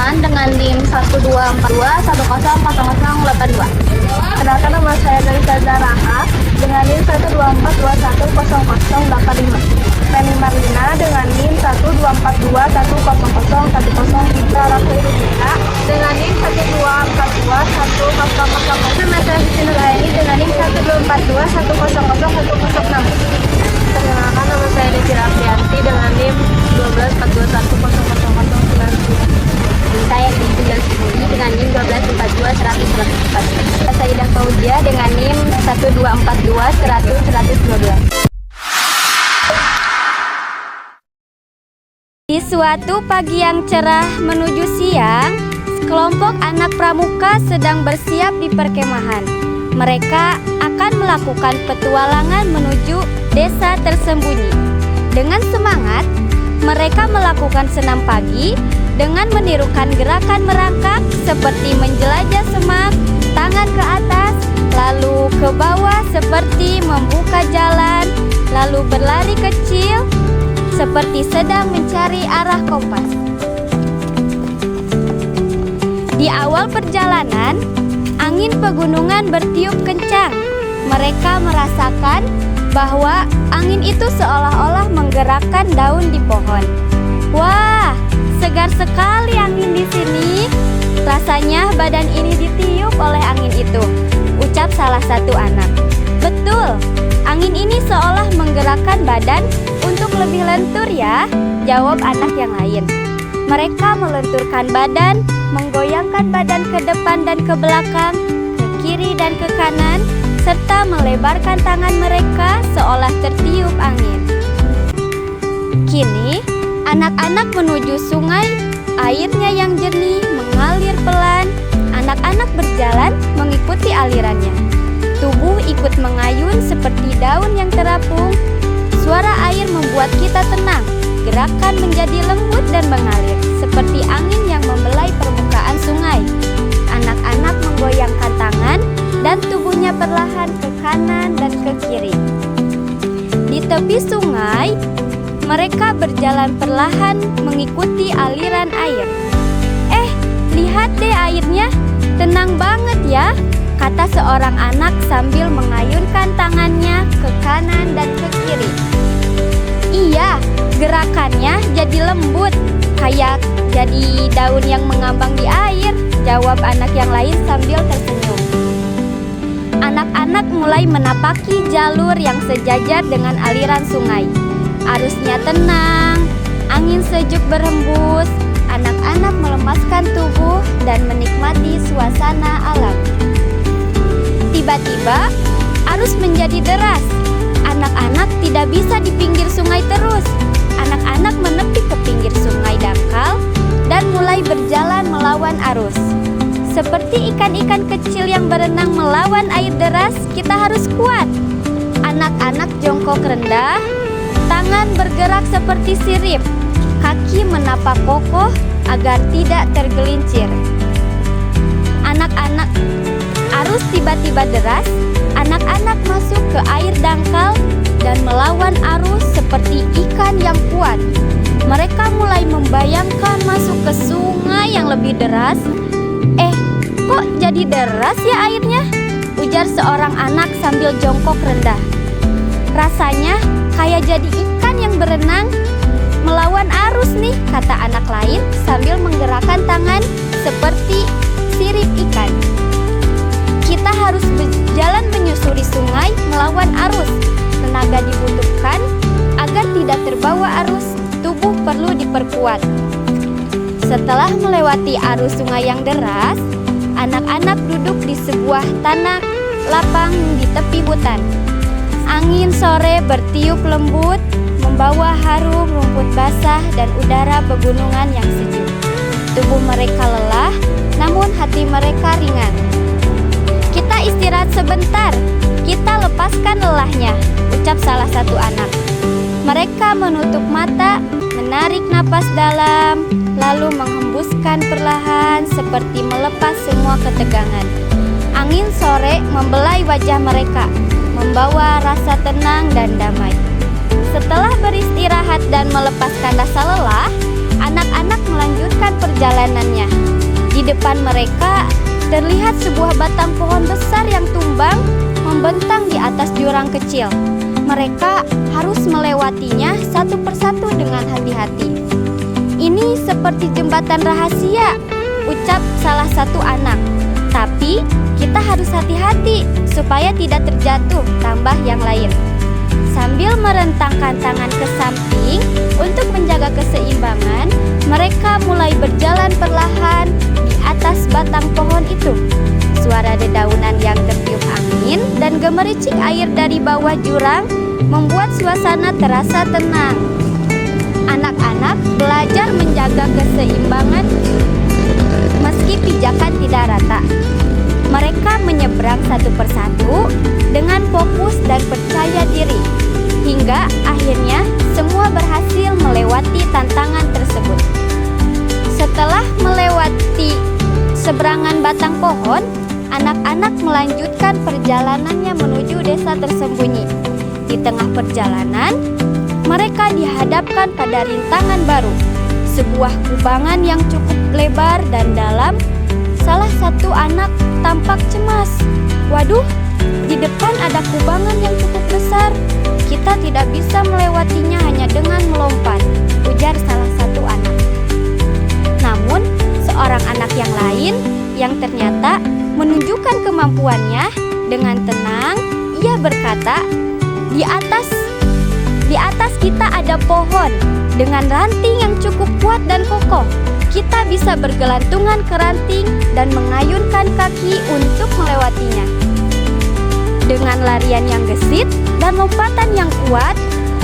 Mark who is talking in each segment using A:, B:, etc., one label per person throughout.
A: Lina dengan NIM 12421040082.
B: Kenalkan, nama saya Dalisa Zaraha dengan NIM 124210085. Feni Marlina dengan NIM 124210010. Raffaelina dengan NIM 1242100. Nama saya Siti Nurhaini dengan NIM 12421001006. Perkenalkan, nama saya Desi Raffianti dengan NIM 124210009.
A: Saya Didi Sibuli dengan NIM 1242100.
B: Saya Ida Fauzia dengan NIM 124210011.
C: Di suatu pagi yang cerah menuju siang, sekelompok anak pramuka sedang bersiap di perkemahan. Mereka akan melakukan petualangan menuju desa tersembunyi. Dengan semangat, mereka melakukan senam pagi dengan menirukan gerakan merangkak seperti menjelajah semak, tangan ke atas, lalu ke bawah seperti membuka jalan, lalu berlari kecil seperti sedang mencari arah kompas. Di awal perjalanan, angin pegunungan bertiup kencang. Mereka merasakan bahwa angin itu seolah-olah menggerakkan daun di pohon. Wah, segar sekali angin di sini. Rasanya badan ini ditiup oleh angin itu, ucap salah satu anak. Betul, angin ini seolah menggerakkan badan untuk lebih lentur ya, jawab anak yang lain. Mereka melenturkan badan, menggoyangkan badan ke depan dan ke belakang, ke kiri dan ke kanan, serta melebarkan tangan mereka seolah tertiup angin. Kini, anak-anak menuju sungai, airnya yang jernih mengalir pelan. Anak-anak berjalan mengikuti alirannya. Tubuh ikut mengayun seperti daun yang terapung. Suara air membuat kita tenang. Gerakan menjadi lembut dan mengalir, seperti angin yang membelai permukaan sungai. Anak-anak menggoyangkan tangan dan tubuhnya perlahan ke kanan dan ke kiri. Di tepi sungai, mereka berjalan perlahan mengikuti aliran air. Lihat deh airnya, tenang banget ya, kata seorang anak sambil mengayunkan tangannya ke kanan dan ke kiri. Iya, gerakannya jadi lembut, kayak jadi daun yang mengambang di air, jawab anak yang lain sambil tersenyum. Anak-anak mulai menapaki jalur yang sejajar dengan aliran sungai. Arusnya tenang, angin sejuk berhembus. Anak-anak melemaskan tubuh dan menikmati suasana alam. Tiba-tiba, arus menjadi deras. Anak-anak tidak bisa di pinggir sungai terus. Anak-anak menepi ke pinggir sungai dangkal dan mulai berjalan melawan arus. Seperti ikan-ikan kecil yang berenang melawan air deras, kita harus kuat. Anak-anak jongkok rendah, tangan bergerak seperti sirip, kaki menapak kokoh agar tidak tergelincir. Anak-anak, arus tiba-tiba deras. Anak-anak masuk ke air dangkal dan melawan arus seperti ikan yang kuat. Mereka mulai membayangkan masuk ke sungai yang lebih deras. Kok jadi deras ya airnya? Ujar seorang anak sambil jongkok rendah. Rasanya kayak jadi ikan yang berenang melawan arus nih, kata anak lain sambil menggerakkan tangan seperti sirip ikan. Kita harus berjalan menyusuri sungai melawan arus. Tenaga dibutuhkan agar tidak terbawa arus. Tubuh perlu diperkuat. Setelah melewati arus sungai yang deras, anak-anak duduk di sebuah tanah lapang di tepi hutan. Angin sore bertiup lembut, membawa harum rumput basah dan udara pegunungan yang sejuk. Tubuh mereka lelah, namun hati mereka ringan. Kita istirahat sebentar, kita lepaskan lelahnya, ucap salah satu anak. Mereka menutup mata, menarik napas dalam, lalu menghembuskan perlahan seperti melepas semua ketegangan. Angin sore membelai wajah mereka, membawa rasa tenang dan damai. Setelah beristirahat dan melepaskan rasa lelah, anak-anak melanjutkan perjalanannya. Di depan mereka terlihat sebuah batang pohon besar yang tumbang membentang di atas jurang kecil. Mereka harus melewatinya satu persatu dengan hati-hati. "Ini seperti jembatan rahasia," ucap salah satu anak. "Tapi kita harus hati-hati supaya tidak terjatuh," tambah yang lain. Sambil merentangkan tangan ke samping untuk menjaga keseimbangan, mereka mulai berjalan perlahan di atas batang pohon itu. Suara dedaunan yang tertiup angin dan gemericik air dari bawah jurang membuat suasana terasa tenang. Anak-anak belajar menjaga keseimbangan meski pijakan tidak rata. Mereka menyeberang satu persatu dengan fokus dan percaya diri, hingga akhirnya semua berhasil melewati tantangan tersebut. Setelah melewati seberangan batang pohon, anak-anak melanjutkan perjalanannya menuju desa tersembunyi. Di tengah perjalanan, mereka dihadapkan pada rintangan baru, sebuah kubangan yang cukup lebar dan dalam. Salah satu anak tampak cemas. "Waduh, di depan ada kubangan yang cukup besar. Kita tidak bisa melewatinya hanya dengan melompat," ujar salah satu anak. Namun, seorang anak yang lain yang ternyata menunjukkan kemampuannya, dengan tenang ia berkata, Di atas kita ada pohon dengan ranting yang cukup kuat dan kokoh. Kita bisa bergelantungan ke ranting dan mengayunkan kaki untuk melewatinya. Dengan larian yang gesit dan lompatan yang kuat,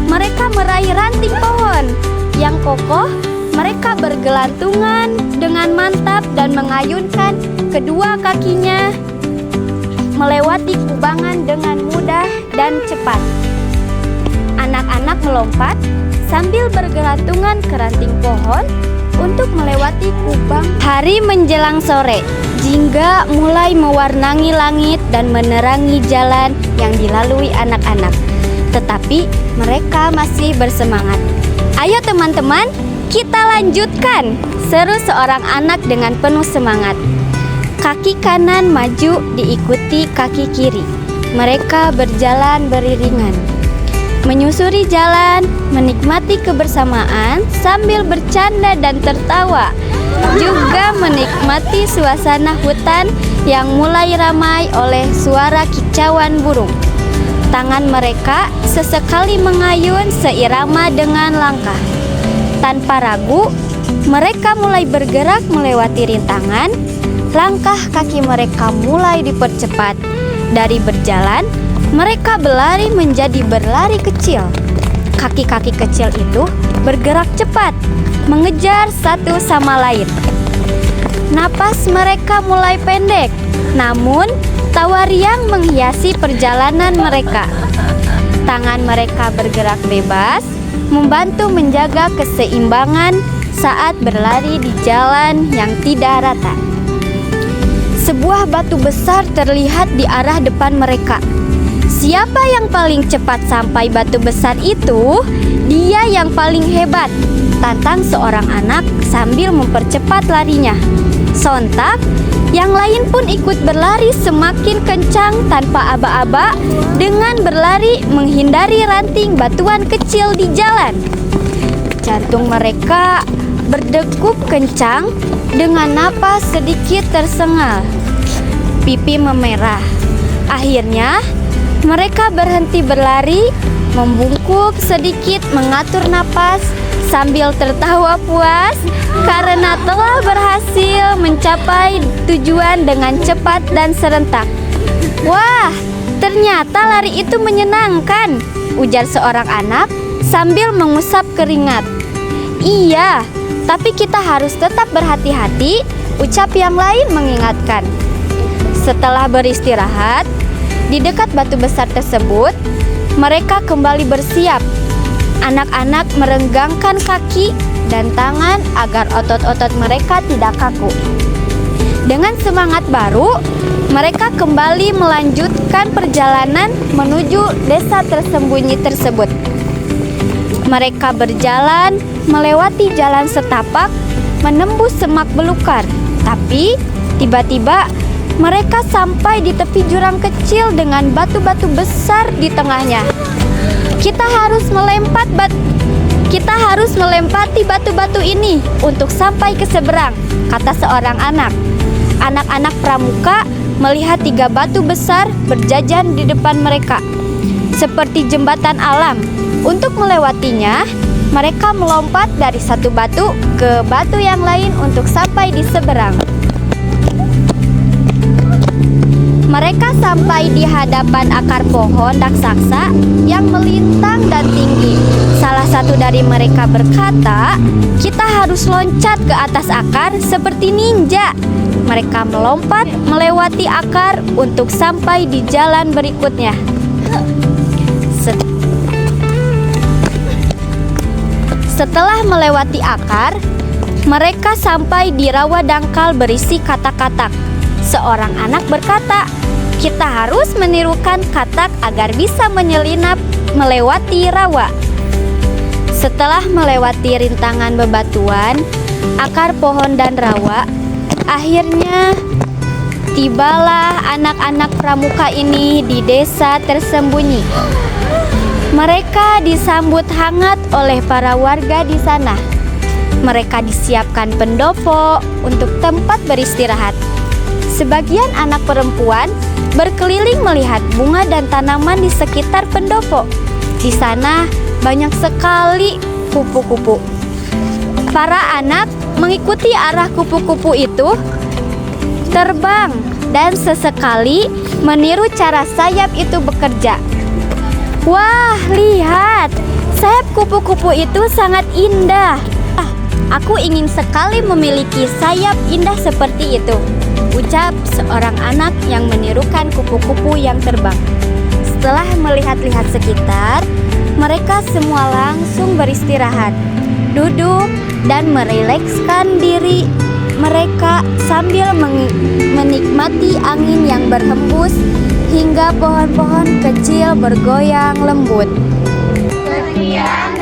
C: mereka meraih ranting pohon yang kokoh. Mereka bergelantungan dengan mantap dan mengayunkan kedua kakinya melewati kubangan dengan mudah dan cepat. Anak-anak melompat sambil bergelantungan ke ranting pohon untuk melewati kubang. Hari menjelang sore, jingga mulai mewarnai langit dan menerangi jalan yang dilalui anak-anak. Tetapi mereka masih bersemangat. "Ayo teman-teman, kita lanjutkan!" seru seorang anak dengan penuh semangat. Kaki kanan maju diikuti kaki kiri. Mereka berjalan beriringan, menyusuri jalan, menikmati kebersamaan sambil bercanda dan tertawa. Juga menikmati suasana hutan yang mulai ramai oleh suara kicauan burung. Tangan mereka sesekali mengayun seirama dengan langkah. Tanpa ragu, mereka mulai bergerak melewati rintangan. Langkah kaki mereka mulai dipercepat. Dari berjalan, mereka berlari menjadi berlari kecil. Kaki-kaki kecil itu bergerak cepat, mengejar satu sama lain. Napas mereka mulai pendek, namun tawa riang menghiasi perjalanan mereka. Tangan mereka bergerak bebas, membantu menjaga keseimbangan saat berlari di jalan yang tidak rata. Sebuah batu besar terlihat di arah depan mereka. Siapa yang paling cepat sampai batu besar itu? Dia yang paling hebat, tantang seorang anak sambil mempercepat larinya. Sontak, yang lain pun ikut berlari semakin kencang tanpa aba-aba dengan berlari menghindari ranting batuan kecil di jalan. Jantung mereka berdegup kencang dengan napas sedikit tersengal. Pipi memerah. Akhirnya, mereka berhenti berlari, membungkuk sedikit mengatur napas sambil tertawa puas karena telah berhasil mencapai tujuan dengan cepat dan serentak. "Wah, ternyata lari itu menyenangkan," ujar seorang anak sambil mengusap keringat. "Iya, tapi kita harus tetap berhati-hati," ucap yang lain mengingatkan. Setelah beristirahat di dekat batu besar tersebut, mereka kembali bersiap. Anak-anak merenggangkan kaki dan tangan agar otot-otot mereka tidak kaku. Dengan semangat baru, mereka kembali melanjutkan perjalanan menuju desa tersembunyi tersebut. Mereka berjalan melewati jalan setapak, menembus semak belukar. Tapi tiba-tiba mereka sampai di tepi jurang kecil dengan batu-batu besar di tengahnya. Kita harus melempati batu-batu ini untuk sampai ke seberang, kata seorang anak. Anak-anak pramuka melihat 3 batu besar berjajar di depan mereka, seperti jembatan alam. Untuk melewatinya, mereka melompat dari satu batu ke batu yang lain untuk sampai di seberang. Mereka sampai di hadapan akar pohon raksasa yang melintang dan tinggi. Salah satu dari mereka berkata, "Kita harus loncat ke atas akar seperti ninja." Mereka melompat melewati akar untuk sampai di jalan berikutnya. Setelah melewati akar, mereka sampai di rawa dangkal berisi katak-katak. Seorang anak berkata, "Kita harus menirukan katak agar bisa menyelinap melewati rawa." Setelah melewati rintangan bebatuan, akar pohon dan rawa, akhirnya tibalah anak-anak pramuka ini di desa tersembunyi. Mereka disambut hangat oleh para warga di sana. Mereka disiapkan pendopo untuk tempat beristirahat. Sebagian anak perempuan berkeliling melihat bunga dan tanaman di sekitar pendopo. Di sana banyak sekali kupu-kupu. Para anak mengikuti arah kupu-kupu itu, terbang dan sesekali meniru cara sayap itu bekerja. Wah, lihat, sayap kupu-kupu itu sangat indah. Aku ingin sekali memiliki sayap indah seperti itu, ucap seorang anak yang menirukan kupu-kupu yang terbang. Setelah melihat-lihat sekitar, mereka semua langsung beristirahat, duduk dan merilekskan diri mereka sambil menikmati angin yang berhembus hingga pohon-pohon kecil bergoyang lembut.
B: Sekian